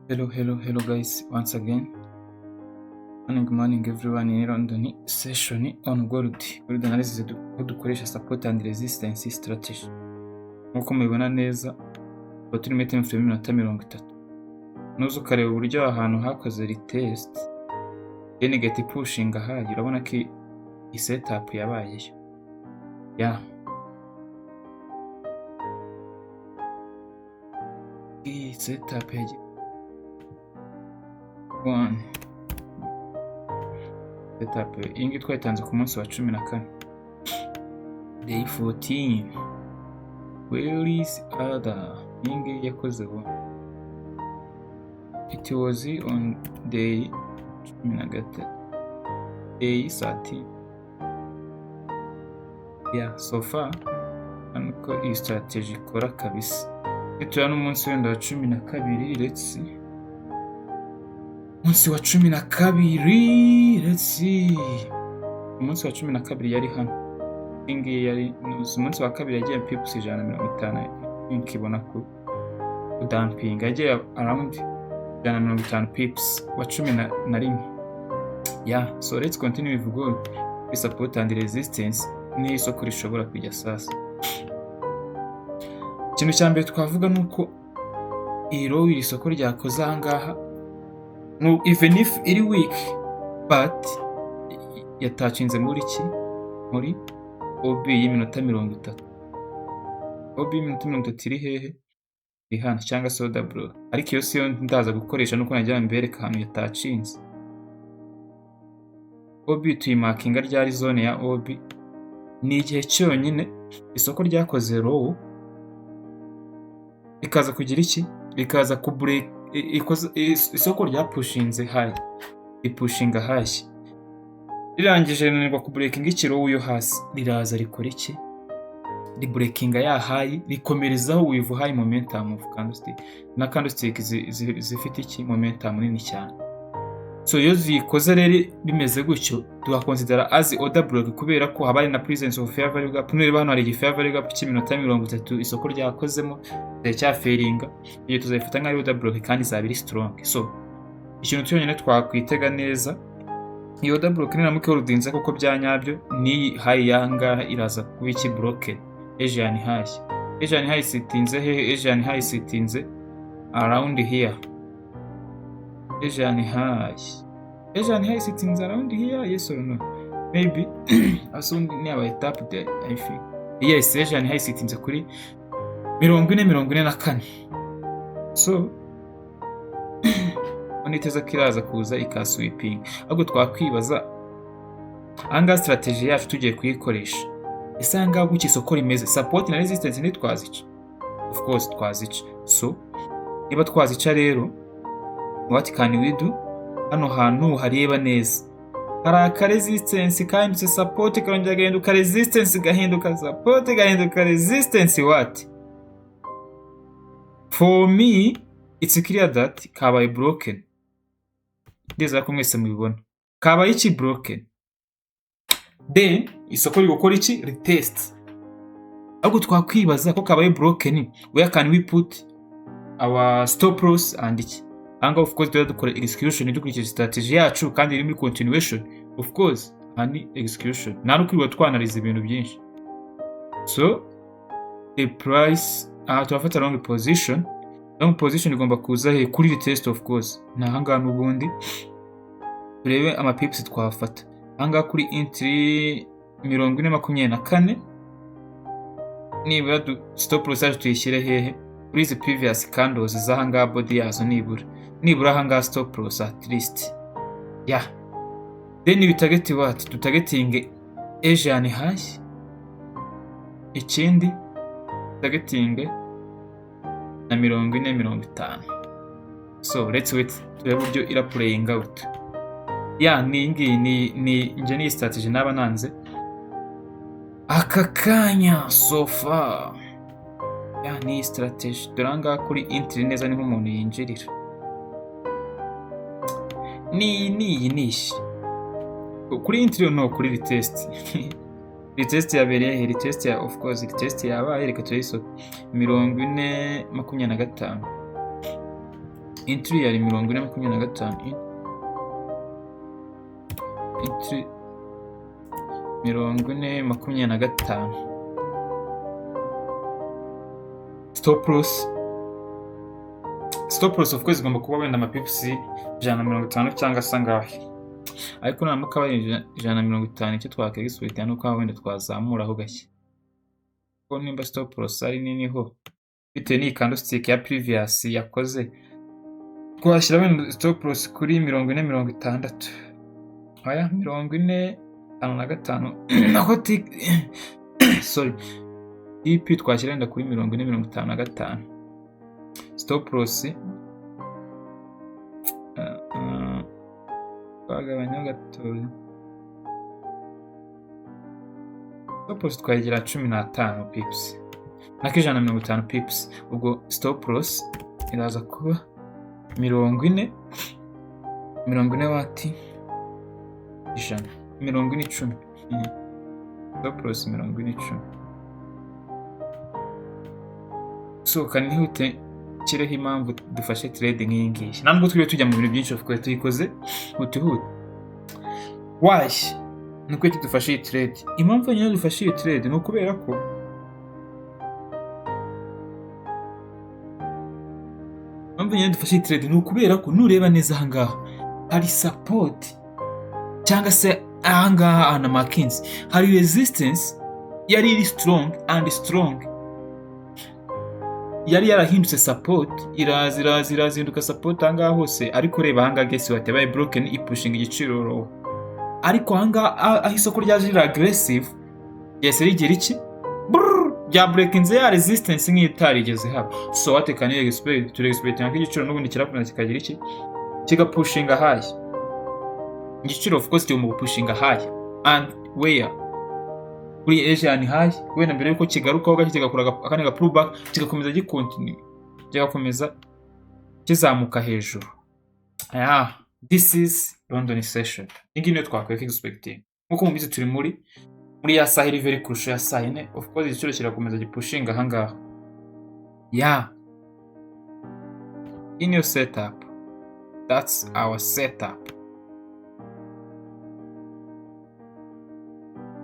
Hello guys, once again. Morning everyone in London session on gold analysis aho dukoresha support and resistance strategy. Nkuko mubibona neza, turi muri time frame y'minota 30. Nuzo ukareba uburyo ahantu hakoze retest. Then get pushing aha, urabona ko i setup yabayeyo. Yeah. I setup yagiye one setup ingi twatanze ku munsi wa 14 day 14. Where is other ingi yakoze one? It was on day 13 day 30. Yeah, so far anko iyi strategy ikora kabisa. Ituya n'umunsi wenda wa 12. Let's see. Umunsi wa 12, let's see. Umunsi wa 12 yari hano. Ingi yari umunsi wa kabiri yagiye pips 150. Inkibona ko dumping yagiye around 150 pips wa 11. Yeah, so let's continue with gold. We support and resistance ni isoko rishobora kujya sasa. Ikintu cya mbere twavuga nuko iro iri soko ryakoze ahangaha. No, even if iri weak, but yatachinze muri OB y'iminota 30. OB y'iminota 30 iri hehe? Iri hano cyangwa soda bro. Ariko iyo siyo ndaza gukoresha nuko najya mbereka ahantu yatachinze. OB tuyimakinga ryari zone ya OB ni igihe cyonyine isoko ryakoze row ikaza kugira iki? Ikaza ku break isoko rya pushinze high, ipushinga high. Rirangije nanirwa ku breaking ikiro yo hasi, riraza rikora iki? Ri breaking ya high rikomerezaho with high momentum of candlestick. Na candlestick zifite iki? Momentum nini cyane. So iyo zikoze rero bimeze gutyo tugakonsidera as order block kubera ko habaye na presence of fair value gap. Nureba hano hari fair value gap cy'iminota 30 isoko ryakozemo cyaferinga. Iyo tuzayifata nka order block kandi izabiri strong. So ikintu cyonyine twakwitega neza iyo order block ninamuke urudinze koko byanyabyo ni high yanga iraza kuba iki broken. Asian high. Asian high sitinze he? Asian high sitinze around here. Asian high sittings around here, yes or no? Maybe as soon near tap there, I think. Yes, Asian high sittings kuri 44. So oniteza kiraza kuza ikasweeping. Ahubwo twakwibaza anga strategy yacu tugiye kuyikoresha. Isanga guki isoko rimeze support na resistance ni twazica. Of course twazica. So niba twazica rero what can we do? Hano hantu hareba neza. Haraka resistance kandi support karongera gahinduka resistance gahinduka support gahinduka resistance what? For me it's clear that kabaye broken. Ndeza ko mwese mubibona. Kabaye iki broken. Then isoko rigokora iki? Retest. Ahubwo twakwibaza ko kabaye broken, where can we put our stop loss and iki? Anga of course dukora execution dukurikije strategy yacu kandi iri muri continuation. Of course hani execution nano kwiba twanalize ibintu byinshi. So the price turafata long position igomba kuza he kuri retest of course. Na hanga n'ubundi turebe ama pips twafata hanga kuri entry 424 niba stop loss yacu tuyishyire hehe kuri izi previous candles zahanga body yazo nibura hanga stop loss at least. Yeah. Then we target what? To targeting Asian high. Ikindi targeting na 40-50. So let's wait turebe uburyo ira playing out. Yeah, ni nje ni strategy naba nanze akakanya so far. Yeah, ni strategy duranga kuri entry neza ni nk'umuntu yinjirira. Nishi kuri entry no kuri retest. Retest yabereye he? Retest ya of course retest yabaye reka tuyiso 40-25. entry yari 40.25, entry 40.25, stop loss of course igomba kuba wenda amapips 150 cyangwa se angahe, ariko naramuka ari 150 icyo twakexpect nuko wenda twazamuraho gake, ko nimba stop loss ari nini ho bitewe n'iyi candlestick ya previous yakoze, twashyira wenda stop loss kuri 40-60, aya 40.55 naho sorry EP twashyira wenda kuri 40.55, stop loss twagabanya gatoya, stop loss twayigira 15 pips nako 150 pips, ubwo stop loss iraza kuba 40 wati 10, stop loss 10. So kanihute kireho impamvu dufashe trading iyi ngiyi, ntabwo twiwe tujya mu bintu byinshi of course tuyikoze hutihuta. Why nuko dufashe iyi trade? Impamvu nyine dufashe iyi trade ni ukubera ko nureba neza ahangaha hari support cyangwa se ahangaha ana markings hari resistance yari iri strong, yari yarahindutse support, irazinduka support ahangaha hose, ariko reba ahangaha guess what yabaye broken ipushing igiciro low, ariko ahangaha aho isoko ryaje riri aggressive yese rigira iki bya breakinze ya resistance nk'itarigeze haba. So what can you expect? To expect nka igiciro n'ubundi kirakomeza kikagira iki kigapushinga high, igiciro of course cyo mu gupushinga high and where kuri Asian high, wenda mbere yuko kigarukaho gake kigakora akane ga pullback kigakomeza gikontinue, kigakomeza kizamuka hejuru. This is London session. Ingi niyo twakwiye expecting nkuko mubizi turi muri ya saha iri very crucial ya saa 4, of course igiciro kirakomeza gipushinga ahangaha. In your setup, that's our setup.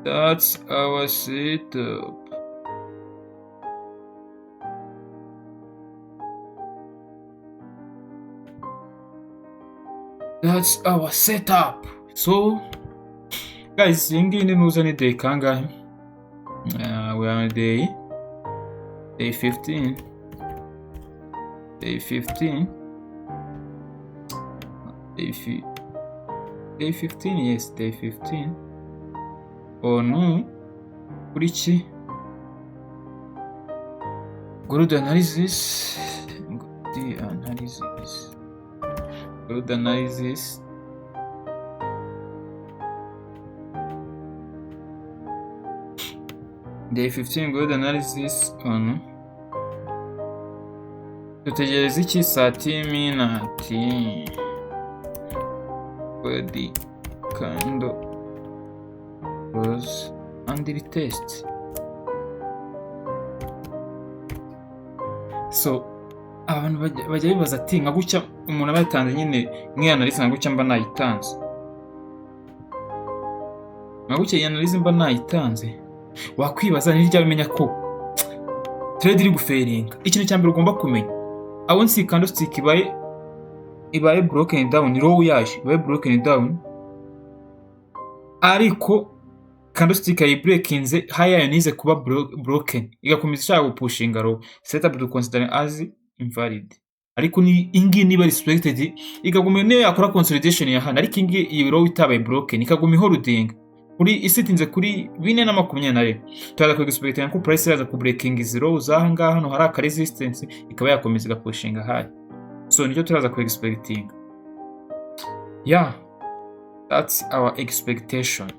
That's our setup. That's our setup. So, guys, ingi ni nuza ni day kangahe? We are on day 15. Day 15. Day 15, yes, day 15. Oh no, kuri ki? Good analysis. Good analysis. Day 15, good analysis on. Tutegereza iki saa 10 body candle close and retest. So abantu bajya bibaza ati nka gucya umuntu abatanze nyine nk'analysis nka gucya mba nayitanze, nka gucya analysis mba nayitanze, wakwibaza ni ryari bimenya ko trade iri guferinga. Ikintu cyambere ugomba kumenya, aho nsi candlestick ibaye broken down, low yaje ibaye broken down, ariko candlestick ay breakinze high yayo nize kuba broken igakomeza ishaka gupushinga low, setup to consider as invalid. Ariko ni ingi niba respected ikaguma niyo yakora consolidation ya hana, ariko ingi iyi low itabaye broken ikaguma holding kuri isitinze kuri 4.20. Turaza ku expectation ko price yaza ku breaking is low zahanga hano hari aka resistance ikaba yakomeza igapushinga high. So nicyo turaza ku expecting. That's our expectation.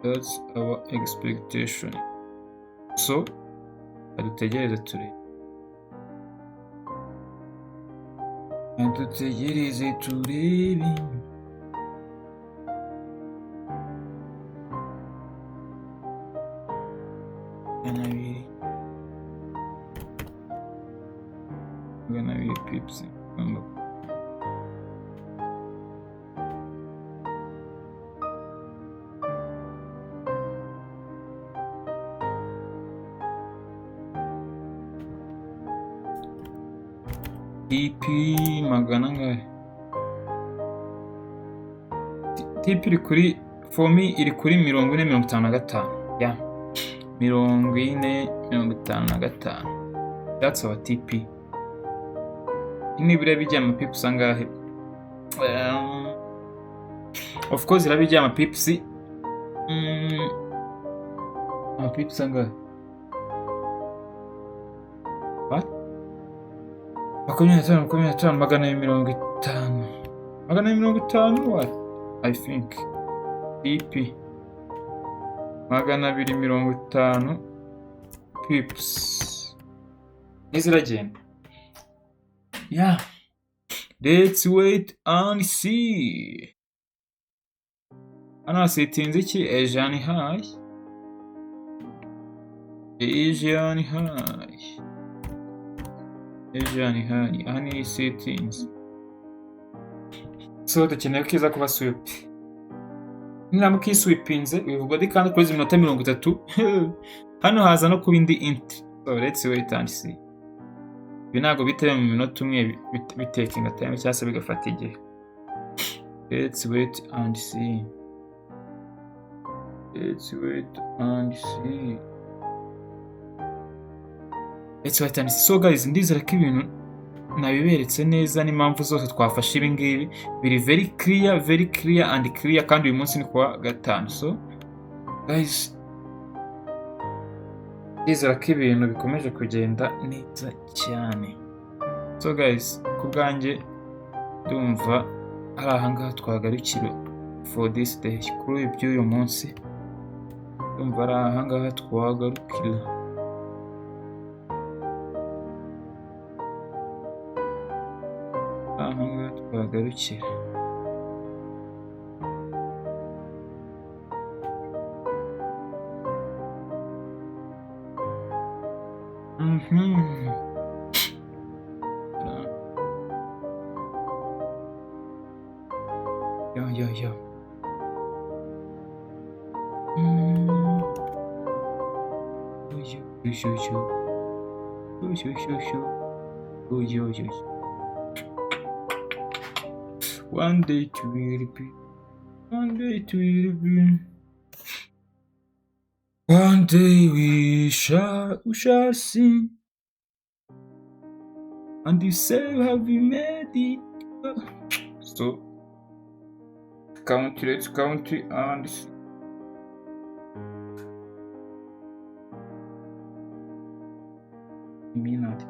That's our expectation. So adutegereze turebe. Adutegereze turebe. magana abiri pips TP magana angahe? TP iri kuri for me iri kuri 40-55 ya 40-55. That's our TP. Nibura bijya ama pips angahe? Of course irabijya ama pips angahe? What? 25 magana 50. Magana 50 what? I think TP magana 250 pips niziragenda. Yeah, let's wait and see. Hano setinze iki? Asian high. Aha ni settings. So dukeneye kiza kuba sweep. Niramuka iswipinze bivuga di kandi kuri iminota 30 hano haza no kuba indi int. So let's wait and see. Binago biteye mu minota umwe bitekinga time cyase bigafata igihe. Let's wait and see. So guys, ndizera ko ibintu nabiberetse neza n'impamvu zose twafashe ibi ngibi biri very clear and clear, kandi uyu munsi ni kuwa gatanu. So guys, ndizera ko ibintu bikomeje kugenda neza cyane. So guys, ku bwanjye ndumva ari ahangaha twagarukira for this day. Kuri iby'uyu munsi ndumva ari ahangaha twagarukira. Twagarukira. Yo. One day it will be. One day we shall see. And you say, have you made it? So, let's count it and see. Minute.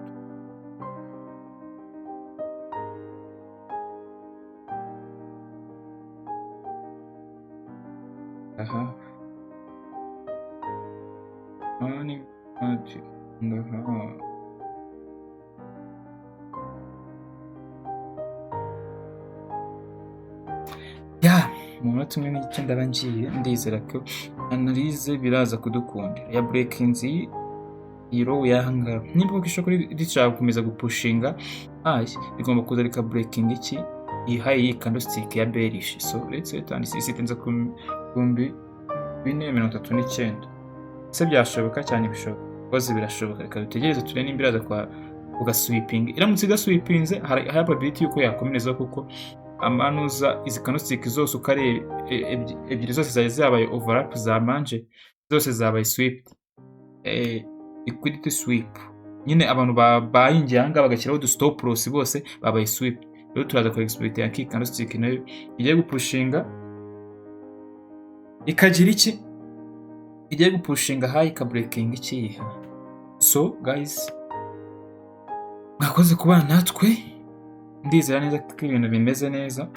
Yeah, mu munota umwe n'igice ndarangiye. Ndizera ko analyse biraza kudukundira ya breakings iyi row yahanga. Niba ukishaka rishaka gukomeza gupushinga bigomba kuza rika breaking iki iyi high candlestick ya bearish. So let's wait and see. Sitinza ku 439. Se byashoboka cyane bishoboka. Koze birashoboka. Reka dutegereze turene imbiraza kwa ugasweeping. Iramutse igasweepinze hari probability yuko yakomereza kuko amanuza izi candlestick zose ukare ebyiri zose zabaye overlap za manje zose zabaye sweep. Liquidity sweep. Nyine abantu bayingiye hanga bagashyiraho du stop loss bose babaye sweep. Rero turaza ko exploit ya kick candlestick nayo igiye gupushinga ikagira iki igiye gupushinga high ka breaking iki. So guys, mwakoze kubana natwe. Ndizera neza ko ibintu bimeze neza.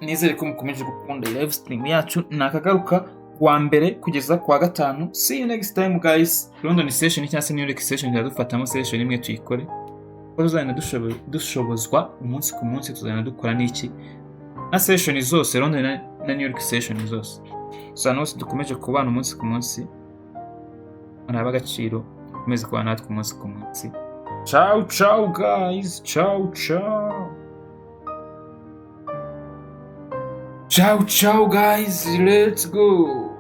Nizere ko mukomeje gukunda live stream yacu. Nakagaruka wa mbere kugeza kwa gatanu. See you next time guys. London session cyangwa se New York session yadufatamo session imwe tuyikore. Ko tuzana dushobozwa umunsi ku munsi tuzana dukora n'iki na session zose London na New York session zose. So nose dukomeje kubana umunsi ku munsi. Araba agaciro komeze kubana natwe umunsi ku munsi. Ciao ciao guys, ciao ciao. Ciao ciao guys, let's go.